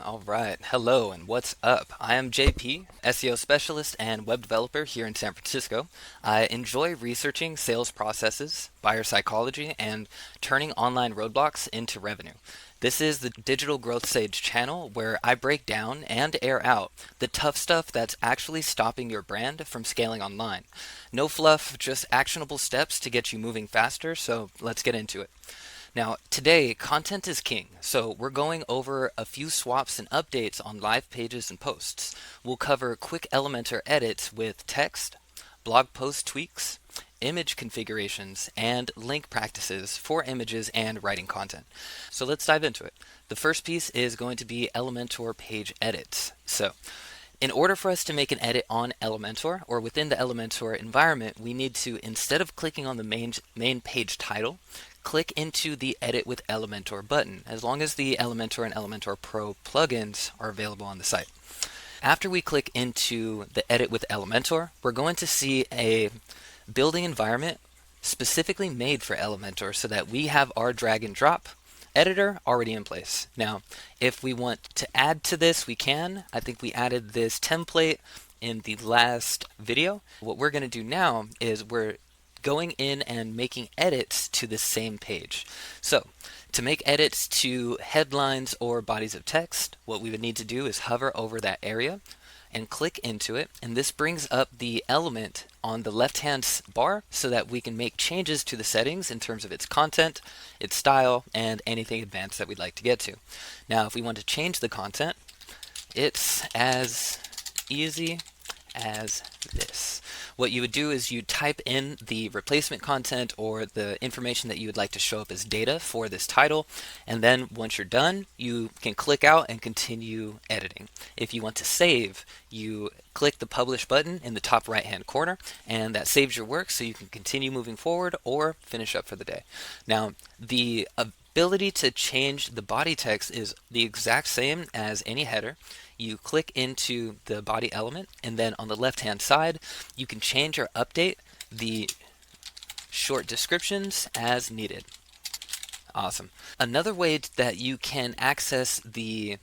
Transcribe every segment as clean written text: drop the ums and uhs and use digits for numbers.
All right. Hello and what's up? I am JP, SEO specialist and web developer here in San Francisco. I enjoy researching sales processes, buyer psychology, and turning online roadblocks into revenue. This is the Digital Growth Sage channel where I break down and air out the tough stuff that's actually stopping your brand from scaling online. No fluff, just actionable steps to get you moving faster, so let's get into it. Now, today, content is king, so we're going over a few swaps and updates on live pages and posts. We'll cover quick Elementor edits with text, blog post tweaks, image configurations, and link practices for images and writing content. So let's dive into it. The first piece is going to be Elementor page edits. So, in order for us to make an edit on Elementor or within the Elementor environment, we need to, instead of clicking on the main page title, click into the Edit with Elementor button, as long as the Elementor and Elementor Pro plugins are available on the site. After we click into the Edit with Elementor, we're going to see a building environment specifically made for Elementor so that we have our drag and drop editor already in place. Now, if we want to add to this, we can. I think we added this template in the last video. What we're going to do now is we're going in and making edits to the same page. So, to make edits to headlines or bodies of text, what we would need to do is hover over that area and click into it, and this brings up the element on the left-hand bar so that we can make changes to the settings in terms of its content, its style, and anything advanced that we'd like to get to. Now, if we want to change the content, it's as easy as this. What you would do is you type in the replacement content or the information that you would like to show up as data for this title, and then once you're done, you can click out and continue editing. If you want to save, you click the publish button in the top right hand corner, and that saves your work so you can continue moving forward or finish up for the day. Now, the ability to change the body text is the exact same as any header. You click into the body element, and then on the left hand side you can change or update the short descriptions as needed. Awesome. Another way that you can access the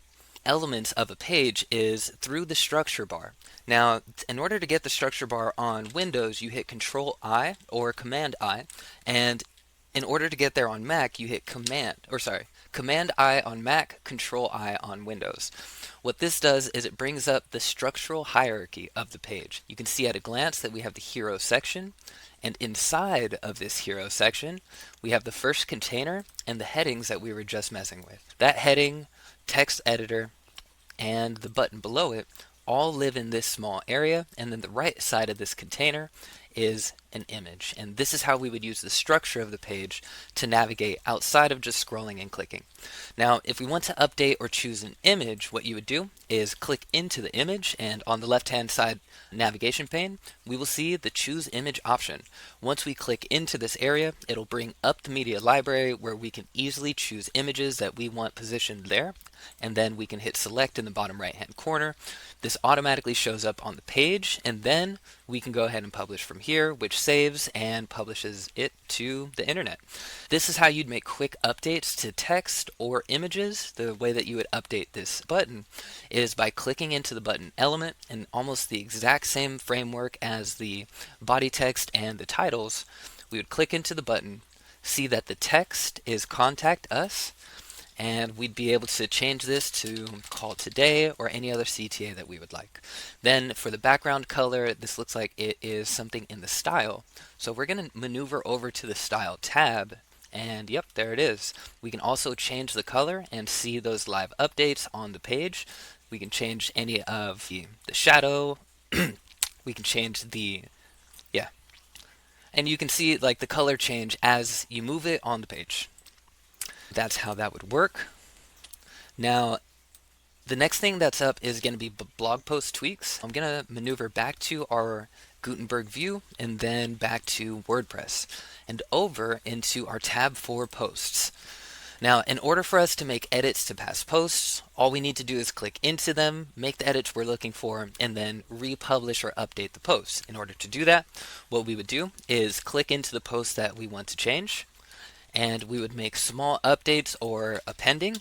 elements of a page is through the structure bar. Now, in order to get the structure bar on Windows, you hit Control I or Command I, and in order to get there on Mac, you hit Command I on Mac, Control I on Windows. What this does is it brings up the structural hierarchy of the page. You can see at a glance that we have the hero section, and inside of this hero section, we have the first container and the headings that we were just messing with. That heading, text editor, and the button below it all live in this small area, and then the right side of this container is an image. And this is how we would use the structure of the page to navigate outside of just scrolling and clicking. Now, if we want to update or choose an image, what you would do is click into the image, and on the left-hand side navigation pane, we will see the Choose Image option. Once we click into this area, it'll bring up the media library where we can easily choose images that we want positioned there, and then we can hit select in the bottom right-hand corner. This automatically shows up on the page, and then we can go ahead and publish from here, which saves and publishes it to the internet. This is how you'd make quick updates to text or images. The way that you would update this button is by clicking into the button element, and almost the exact same framework as the body text and the titles. We would click into the button, see that the text is contact us, and we'd be able to change this to call today or any other CTA that we would like. Then for the background color, this looks like it is something in the style. So we're going to maneuver over to the style tab, and yep, there it is. We can also change the color and see those live updates on the page. We can change any of the shadow. We can change and you can see like the color change as you move it on the page. That's how that would work. Now, the next thing that's up is going to be blog post tweaks. I'm going to maneuver back to our Gutenberg view and then back to WordPress and over into our tab for posts. Now, in order for us to make edits to past posts, all we need to do is click into them, make the edits we're looking for, and then republish or update the posts. In order to do that, what we would do is click into the post that we want to change, and we would make small updates or appending.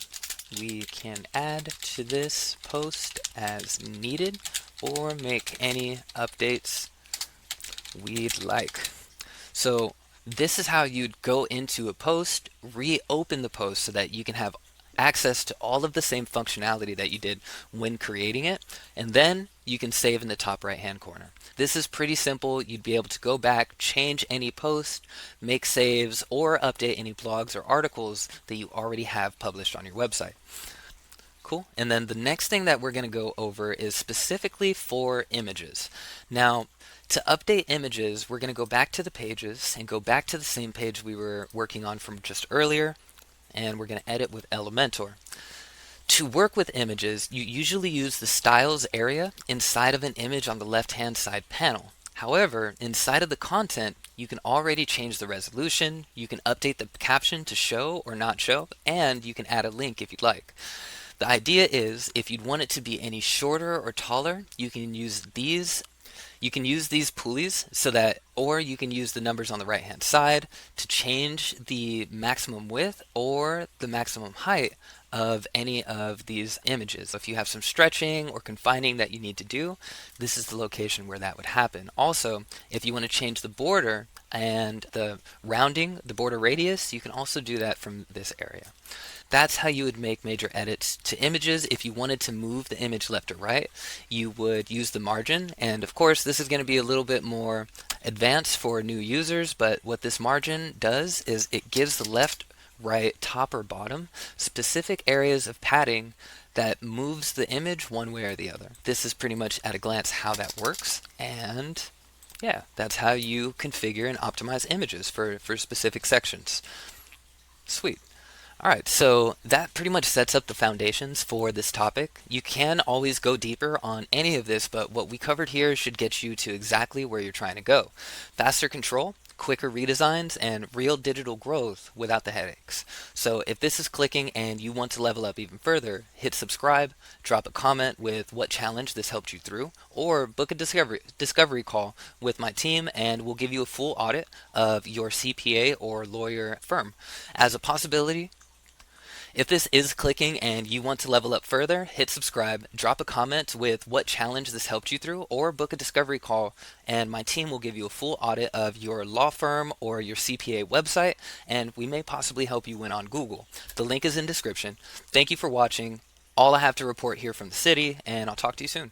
We can add to this post as needed or make any updates we'd like. So this is how you'd go into a post, reopen the post so that you can have access to all of the same functionality that you did when creating it, and then you can save in the top right hand corner. This is pretty simple. You'd be able to go back, change any post, make saves, or update any blogs or articles that you already have published on your website. Cool. And then the next thing that we're going to go over is specifically for images. Now, to update images, we're going to go back to the pages and go back to the same page we were working on from just earlier, and we're going to edit with Elementor. To work with images, you usually use the styles area inside of an image on the left-hand side panel. However, inside of the content, you can already change the resolution, you can update the caption to show or not show, and you can add a link if you'd like. The idea is if you'd want it to be any shorter or taller, you can use these pulleys so that, or you can use the numbers on the right hand side to change the maximum width or the maximum height of any of these images. If you have some stretching or confining that you need to do, this is the location where that would happen. Also, if you want to change the border and the rounding, the border radius, you can also do that from this area. That's how you would make major edits to images. If you wanted to move the image left or right, you would use the margin. And of course, this is going to be a little bit more advanced for new users, but what this margin does is it gives the left, right, top, or bottom specific areas of padding that moves the image one way or the other. This is pretty much at a glance how that works. And yeah, that's how you configure and optimize images for specific sections. Sweet. All right, so that pretty much sets up the foundations for this topic. You can always go deeper on any of this, but what we covered here should get you to exactly where you're trying to go. Faster control, quicker redesigns, and real digital growth without the headaches. So if this is clicking and you want to level up even further, hit subscribe, drop a comment with what challenge this helped you through, or book a discovery call with my team and we'll give you a full audit of your CPA or lawyer firm. As a possibility, if this is clicking and you want to level up further, hit subscribe, drop a comment with what challenge this helped you through, or book a discovery call, and my team will give you a full audit of your law firm or your CPA website, and we may possibly help you win on Google. The link is in description. Thank you for watching. All I have to report here from the city, and I'll talk to you soon.